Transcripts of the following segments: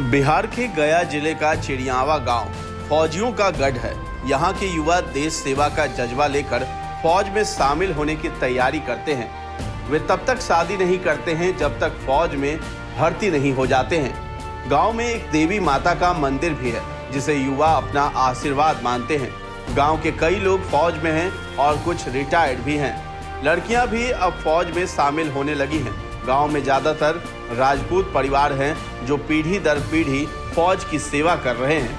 बिहार के गया जिले का चिड़ियावा गांव फौजियों का गढ़ है। यहाँ के युवा देश सेवा का जज्बा लेकर फौज में शामिल होने की तैयारी करते हैं। वे तब तक शादी नहीं करते हैं जब तक फौज में भर्ती नहीं हो जाते हैं। गांव में एक देवी माता का मंदिर भी है जिसे युवा अपना आशीर्वाद मानते हैं। गांव के कई लोग फौज में हैं और कुछ रिटायर्ड भी हैं। लड़कियां भी अब फौज में शामिल होने लगी हैं। गांव में ज़्यादातर राजपूत परिवार हैं जो पीढ़ी दर पीढ़ी फौज की सेवा कर रहे हैं।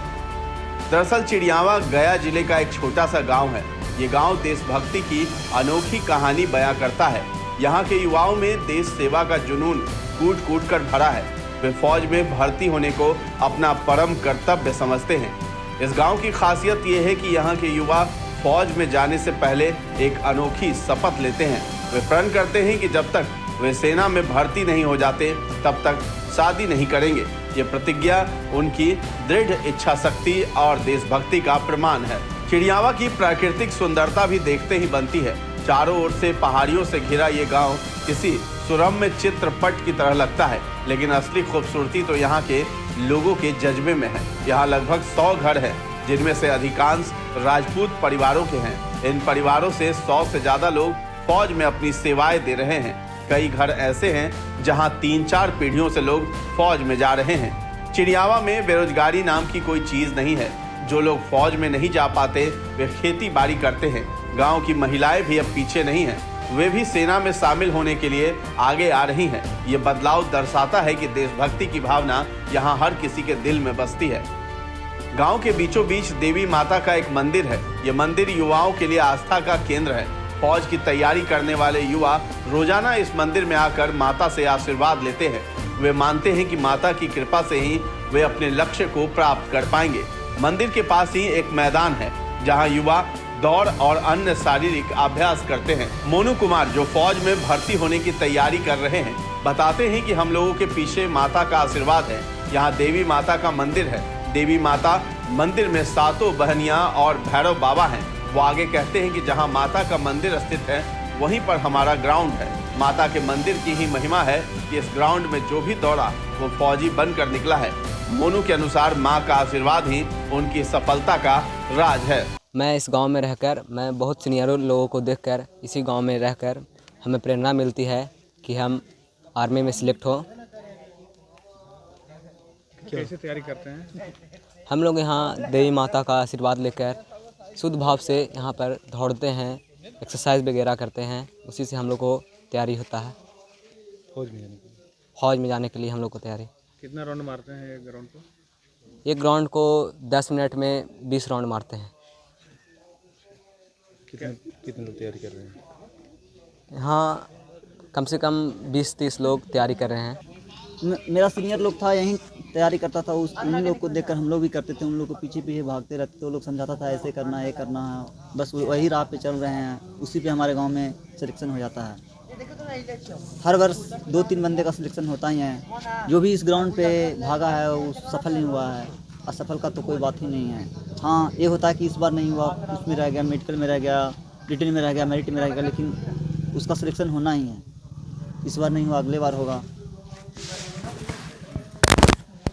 दरअसल चिड़ियावा गया जिले का एक छोटा सा गांव है। ये गांव देशभक्ति की अनोखी कहानी बयां करता है। यहाँ के युवाओं में देश सेवा का जुनून कूट कूट कर भरा है। वे फौज में भर्ती होने को अपना परम कर्तव्य समझते हैं। इस गांव की खासियत ये है कि यहाँ के युवा फौज में जाने से पहले एक अनोखी शपथ लेते हैं। वे प्रण करते हैं कि जब तक वे सेना में भर्ती नहीं हो जाते तब तक शादी नहीं करेंगे। ये प्रतिज्ञा उनकी दृढ़ इच्छा शक्ति और देशभक्ति का प्रमाण है। चिड़ियावा की प्राकृतिक सुंदरता भी देखते ही बनती है। चारों ओर से पहाड़ियों से घिरा ये गांव किसी सुरम्य चित्रपट की तरह लगता है, लेकिन असली खूबसूरती तो यहाँ के लोगों के जज्बे में है। यहाँ लगभग 100 घर हैं, जिनमें से अधिकांश राजपूत परिवारों के हैं। इन परिवारों से 100 से ज़्यादा लोग फौज में अपनी सेवाएं दे रहे हैं। कई घर ऐसे हैं जहां 3-4 पीढ़ियों से लोग फौज में जा रहे हैं। चिड़ियावा में बेरोजगारी नाम की कोई चीज़ नहीं है। जो लोग फौज में नहीं जा पाते वे खेती बाड़ी करते हैं। गांव की महिलाएं भी अब पीछे नहीं हैं। वे भी सेना में शामिल होने के लिए आगे आ रही हैं। ये बदलाव दर्शाता है कि देशभक्ति की भावना यहाँ हर किसी के दिल में बसती है। गांव के बीचों बीच देवी माता का एक मंदिर है। ये मंदिर युवाओं के लिए आस्था का केंद्र है। फौज की तैयारी करने वाले युवा रोजाना इस मंदिर में आकर माता से आशीर्वाद लेते हैं। वे मानते हैं कि माता की कृपा से ही वे अपने लक्ष्य को प्राप्त कर पाएंगे। मंदिर के पास ही एक मैदान है जहां युवा दौड़ और अन्य शारीरिक अभ्यास करते हैं। मोनू कुमार, जो फौज में भर्ती होने की तैयारी कर रहे हैं, बताते हैं कि हम लोगों के पीछे माता का आशीर्वाद है। यहाँ देवी माता का मंदिर है। देवी माता मंदिर में 7 बहनियां और भैरव बाबा हैं। वो आगे कहते हैं कि जहां माता का मंदिर स्थित है वहीं पर हमारा ग्राउंड है। माता के मंदिर की ही महिमा है कि इस ग्राउंड में जो भी दौड़ा वो फौजी बनकर निकला है। मोनू के अनुसार मां का आशीर्वाद ही उनकी सफलता का राज है। मैं इस गांव में रहकर, मैं बहुत सीनियरों लोगों को देखकर, इसी गांव में रहकर हमें प्रेरणा मिलती है कि हम आर्मी में सिलेक्ट हो। कैसे तैयारी करते हैं? हम लोग यहाँ देवी माता का आशीर्वाद लेकर शुद्ध भाव से यहाँ पर दौड़ते हैं, एक्सरसाइज वगैरह करते हैं। उसी से हम लोग को तैयारी होता है फौज में जाने के लिए हम लोग को तैयारी। कितना राउंड मारते हैं एक ग्राउंड को? एक ग्राउंड को 10 मिनट में 20 राउंड मारते हैं। कितने लोग तैयारी कर रहे हैं? यहाँ कम से कम 20-30 लोग तैयारी कर रहे हैं। मेरा सीनियर लोग था, यहीं तैयारी करता था। उन लोग को देखकर हम लोग भी करते थे। उन लोग को पीछे पीछे भागते रहते थे। वो लोग समझाता था ऐसे करना है, ये करना है। बस वही राह पे चल रहे हैं। उसी पे हमारे गांव में सिलेक्शन हो जाता है। हर वर्ष 2-3 बंदे का सिलेक्शन होता ही है। जो भी इस ग्राउंड पे भागा है वो सफल नहीं हुआ है। असफल का तो कोई बात ही नहीं है। हाँ, ये होता है कि इस बार नहीं हुआ, उसमें रह गया, मेडिकल में रह गया, रिटर्न में रह गया, मेरिट में रह गया, लेकिन उसका सिलेक्शन होना ही है। इस बार नहीं हुआ, अगले बार होगा।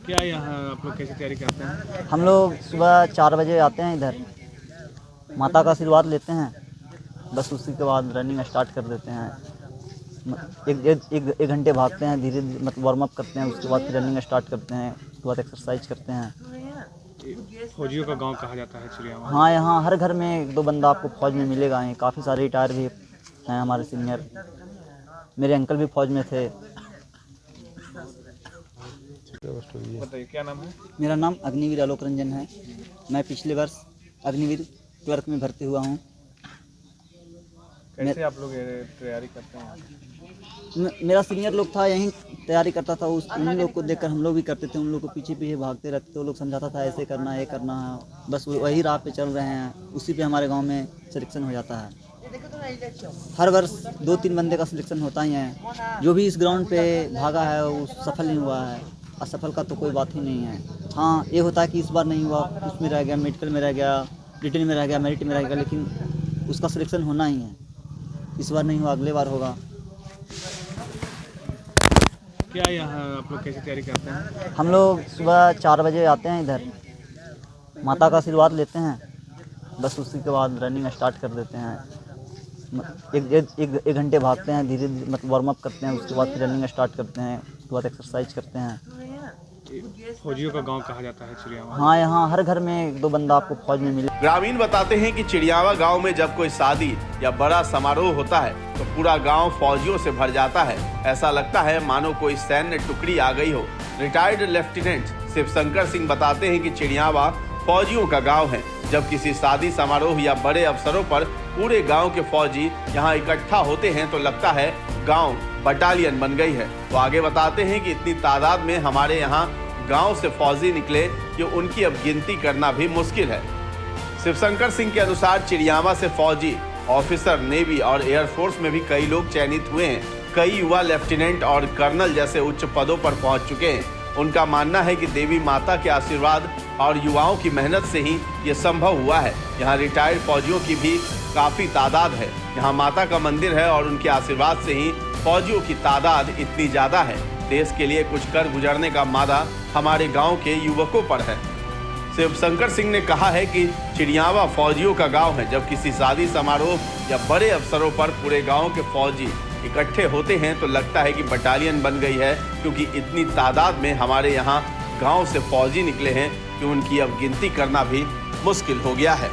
क्या यहाँ आप लोग कैसे तैयारी करते हैं? हम लोग सुबह 4 बजे आते हैं इधर, माता का आशीर्वाद लेते हैं। बस उसी के बाद रनिंग स्टार्ट कर देते हैं। एक घंटे भागते हैं, धीरे धीरे मतलब वार्म अप करते हैं। उसके बाद फिर रनिंग स्टार्ट करते हैं। उसके बाद एक्सरसाइज करते हैं। फौजियों का गांव कहा जाता है चिड़ियावा। हाँ, यहाँ हर घर में 1-2 बंदा आपको फौज में मिलेगा। काफ़ी सारे रिटायर भी हैं हमारे सीनियर। मेरे अंकल भी फौज में थे। बताइए, क्या नाम है? मेरा नाम अग्निवीर आलोक रंजन है। मैं पिछले वर्ष अग्निवीर क्लर्क में भर्ती हुआ हूँ। कैसे आप लोग तैयारी करते हैं? मेरा सीनियर लोग था, यहीं तैयारी करता था। उन लोग को देखकर हम लोग भी करते थे। उन लोग को पीछे पीछे भागते रहते थे। वो लोग समझाता था ऐसे करना है, ये करना है। बस वही राह पे चल रहे हैं। उसी पे हमारे गांव में सिलेक्शन हो जाता है। हर वर्ष 2-3 बंदे का सिलेक्शन होता ही है। जो भी इस ग्राउंड पे भागा है वो सफल नहीं हुआ है। असफल का तो कोई बात ही नहीं है। हाँ, ये होता है कि इस बार नहीं हुआ, उसमें रह गया, मेडिकल में रह गया, रिटर्न में रह गया, मेरिट में रह गया, लेकिन उसका सिलेक्शन होना ही है। इस बार नहीं हुआ, अगले बार होगा। क्या यहाँ आप लोग कैसी तैयारी करते हैं? हम लोग सुबह 4 बजे आते हैं इधर, माता का आशीर्वाद लेते हैं, बस उसी के बाद रनिंग स्टार्ट कर देते हैं। एक घंटे भागते हैं, धीरे धीरे मतलब वार्म अप करते हैं, उसके बाद फिर रनिंग स्टार्ट करते हैं, उसके बाद एक्सरसाइज करते हैं। फौजियों का गांव कहा जाता है चिड़ियावा। हाँ, यहाँ हर घर में 1-2 बंदा आपको फौज में मिले। ग्रामीण बताते हैं कि चिड़ियावा गांव में जब कोई शादी या बड़ा समारोह होता है तो पूरा गांव फौजियों से भर जाता है। ऐसा लगता है मानो कोई सैन्य टुकड़ी आ गई हो। रिटायर्ड लेफ्टिनेंट शिवशंकर सिंह बताते हैं कि चिड़ियावा फौजियों का गांव है। जब किसी शादी समारोह या बड़े अवसरों पर पूरे गांव के फौजी यहां इकट्ठा होते हैं तो लगता है गांव बटालियन बन गई है। वो आगे बताते हैं कि इतनी तादाद में हमारे यहां गांव से फौजी निकले कि उनकी अब गिनती करना भी मुश्किल है। शिवशंकर सिंह के अनुसार चिड़ियावा से फौजी, ऑफिसर, नेवी और एयरफोर्स में भी कई लोग चयनित हुए हैं। कई युवा लेफ्टिनेंट और कर्नल जैसे उच्च पदों पर पहुंच चुके हैं। उनका मानना है कि देवी माता के आशीर्वाद और युवाओं की मेहनत से ही ये संभव हुआ है। यहाँ रिटायर्ड फौजियों की भी काफी तादाद है। यहाँ माता का मंदिर है और उनके आशीर्वाद से ही फौजियों की तादाद इतनी ज्यादा है। देश के लिए कुछ कर गुजरने का मादा हमारे गांव के युवकों पर है। शिवशंकर सिंह ने कहा है कि चिड़ियावा फौजियों का गांव है। जब किसी शादी समारोह या बड़े अवसरों पर पूरे गांव के फौजी इकट्ठे होते हैं तो लगता है कि बटालियन बन गई है, क्योंकि इतनी तादाद में हमारे यहाँ गांव से फौजी निकले हैं कि उनकी अब गिनती करना भी मुश्किल हो गया है।